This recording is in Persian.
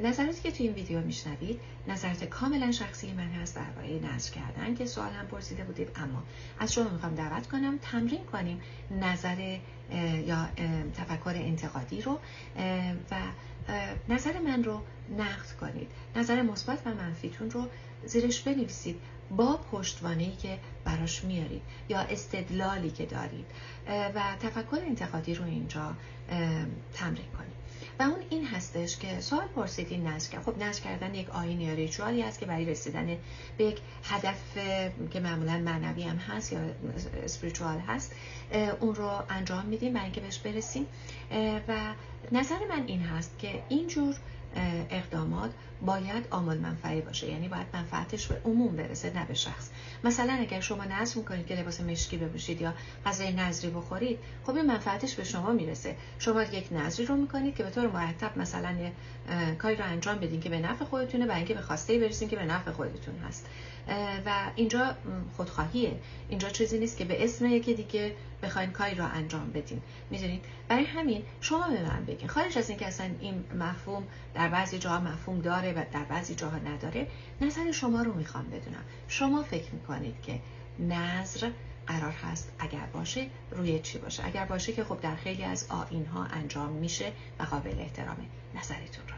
نظراتی که توی این ویدیو میشنوید نظرات کاملا شخصی من هست درباره نظر کردن که سوال هم پرسیده بودید، اما از شما میخوام دعوت کنم تمرین کنیم نظر یا تفکر انتقادی رو و نظر من رو نقد کنید. نظر مثبت و منفیتون رو زیرش بنویسید با پشتوانه‌ای که براش میارید یا استدلالی که دارید و تفکر انتقادی رو اینجا تمرین کنید. و اون این هستش که سوال پرسیدین نظر. خب نظر کردن یک آیین یا ریچوالی هست که برای رسیدن به یک هدف که معمولا معنوی هم هست یا اسپریچوال هست اون رو انجام میدیم برای اینکه بهش برسیم. و نظر من این هست که اینجور اقدامات باید عامل منفعی باشه، یعنی باید منفعتش به عموم برسه نه به شخص. مثلا اگر شما نظر میکنید که لباس مشکی بپوشید یا غذای نظری بخورید، خب این منفعتش به شما میرسه. شما یک نظری رو میکنید که به طور مرتب مثلا کاری رو انجام بدین که به نفع خودتونه برای اینکه به خواسته‌ای برسین که به نفع خودتون هست. و اینجا خودخواهیه، اینجا چیزی نیست که به اسم یکی دیگه بخواید کاری رو انجام بدین. میدونید؟ برای همین شما به من بگین، خارج از اینکه اصلا این مفهوم در بعضی جاها مفهوم داره و در بعضی جاها نداره، نظر شما رو میخوام بدونم. شما فکر میکنید که نظر قرار هست اگر باشه روی چی باشه؟ اگر باشه که خب در خیلی از آیین‌ها انجام میشه و قابل احترامه. نظرتون رو